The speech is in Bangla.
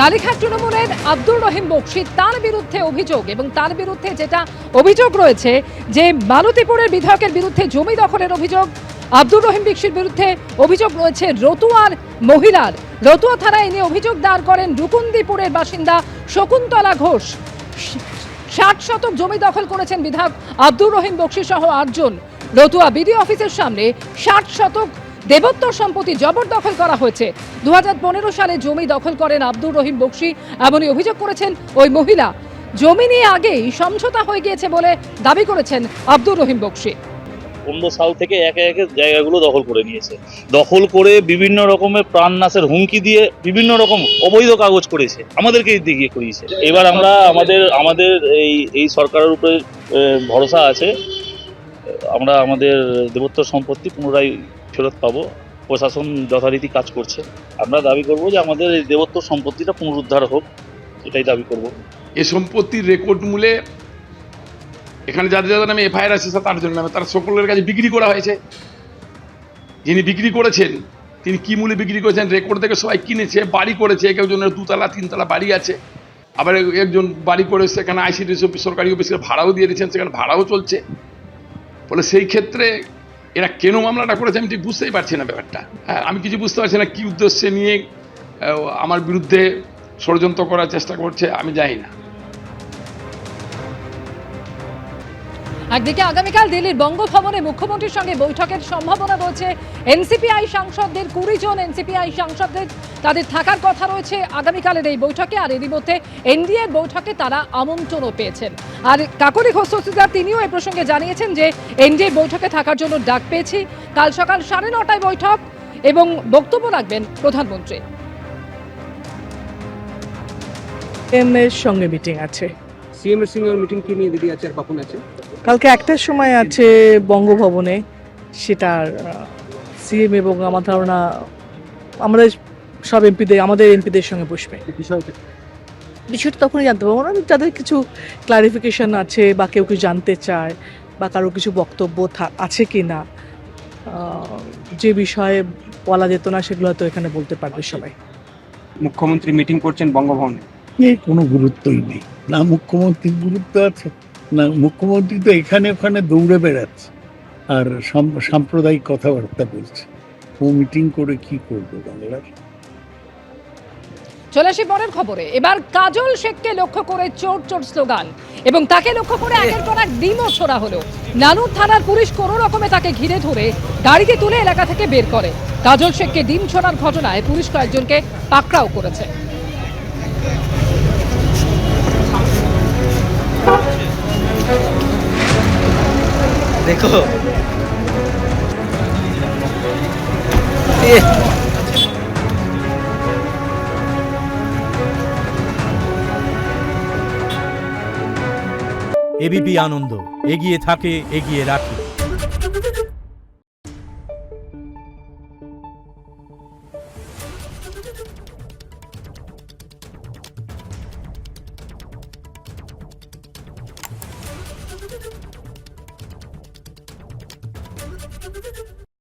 কালীঘাট তৃণমূলের আব্দুর রহিম বক্সী তার বিরুদ্ধে অভিযোগ এবং তার বিরুদ্ধে যেটা অভিযোগ রয়েছে যে মালতীপুরের বিধায়কের বিরুদ্ধে জমি দখলের অভিযোগ। আব্দুর রহিম বক্সীর বিরুদ্ধে অভিযোগ রয়েছে রতুয়ার মহিলার। রতুয়া থানায় এনে অভিযোগ দায়ের করেন রুকুন্দিপুরের বাসিন্দা শকুন্তলা ঘোষ। 60 শতক জমি দখল করেছেন বিধায়ক আব্দুর রহিম বক্সী সহ 8 জন। রতুয়া বিডিও অফিসের সামনে 60 শতক দেবত্বর সম্পত্তি জবরদখল করা হয়েছে। 2015 সালে জমি দখল করেন আব্দুর রহিম বক্সী, এমনই অভিযোগ করেছেন ওই মহিলা। জমি নিয়ে আগেই সমঝোতা হয়ে গিয়েছে বলে দাবি করেছেন আব্দুর রহিম বক্সী। 15 সাল থেকে একে একে জায়গাগুলো দখল করে নিয়েছে, দখল করে বিভিন্ন রকমের প্রাণনাশের হুমকি দিয়ে বিভিন্ন রকম অবৈধ কাগজ করেছে, আমাদেরকে দিয়ে করিয়েছে। এবার আমরা আমাদের এই সরকারের উপরে ভরসা আছে, আমরা আমাদের দেবত্বর সম্পত্তি পুনরায় ফেরত পাবো। প্রশাসন যথারীতি কাজ করছে। আমরা দাবি করব যে আমাদের এই দেবত্বর সম্পত্তিটা পুনরুদ্ধার হোক, এটাই দাবি করব। এই সম্পত্তির রেকর্ড মূলে এখানে যাদের যাদের নামে এফআইআর আছে তার জন্য নামে তারা সকলের কাছে বিক্রি করা হয়েছে। যিনি বিক্রি করেছেন তিনি কি মূল্যে বিক্রি করেছেন রেকর্ড থেকে সবাই কিনেছে, বাড়ি করেছে। কেউ জনের 2 তলা 3 তলা বাড়ি আছে, আবার একজন বাড়ি করে সেখানে আইসিডিএস অফিস সরকারি অফিসের ভাড়াও দিয়ে দিয়েছেন, সেখানে ভাড়াও চলছে। ফলে সেই ক্ষেত্রে এরা কেন মামলাটা করেছে আমি ঠিক বুঝতেই পারছি না ব্যাপারটা। হ্যাঁ, আমি কিছু বুঝতে পারছি না কি উদ্দেশ্যে নিয়ে আমার বিরুদ্ধে ষড়যন্ত্র করার চেষ্টা করছে, আমি জানি না। একদিকে আগামীকাল দিল্লির বঙ্গভবনে মুখ্যমন্ত্রীর সঙ্গে বৈঠকের সম্ভাবনা রয়েছে। এনসিপিআই সাংসদদের 20 জন এনসিপিআই সাংসদদের তাদের থাকার কথা রয়েছে আগামীকালের এই বৈঠকে। আর এরই মধ্যে এনডিএর বৈঠকে তারা আমন্ত্রণও পেয়েছেন। আর কাকলি ঘোষ তিনিও এই প্রসঙ্গে জানিয়েছেন যে এনডিএ বৈঠকে থাকার জন্য ডাক পেয়েছি। কাল সকাল 9:30টায় বৈঠক এবং বক্তব্য রাখবেন প্রধানমন্ত্রী। এম এর সঙ্গে মিটিং আছে, সিএম এর সঙ্গে মিটিং কি নিয়ে দিদি আছে আর কখন আছে? কালকে 1টার সময় আছে বঙ্গভবনে। সেটার সিএম এবং আমার ধারণা আমাদের সব আমাদের এমপিদের সঙ্গে বসবে। বিষয়টা তখনই জানতে পারবো না, যাদের কিছু ক্লারিফিকেশন আছে বা কেউ কিছু জানতে চায় বা কারো কিছু বক্তব্য আছে কি না, যে বিষয়ে বলা যেত না সেগুলো হয়তো এখানে বলতে পারবে সবাই। মুখ্যমন্ত্রী মিটিং করছেন বঙ্গভবনে, এই কোনো গুরুত্বই নেই। না মুখ্যমন্ত্রীর গুরুত্ব আছে, না মুখ্যমন্ত্রী তো এখানে ওখানে দৌড়ে বেড়াচ্ছে আর সাম্প্রদায়িক কথাবার্তা বলছে। ও মিটিং করে কি করবে বাংলার? চলে আসি পরের খবরে। এবার কাজল শেখকে লক্ষ্য করে চোর চোর স্লোগান এবং তাকে লক্ষ্য করে একের পর এক ডিমও ছোড়া হলো। নানুর থানার পুলিশ কোনো রকমে তাকে ঘিরে ধরে গাড়িতে তুলে এলাকা থেকে বের করে। কাজল শেখকে ডিম ছোড়ার ঘটনায় পুলিশ কয়েকজনকে পাকড়াও করেছে। দেখো এবিপি আনন্দ, এগিয়ে থাকে, এগিয়ে রাখে।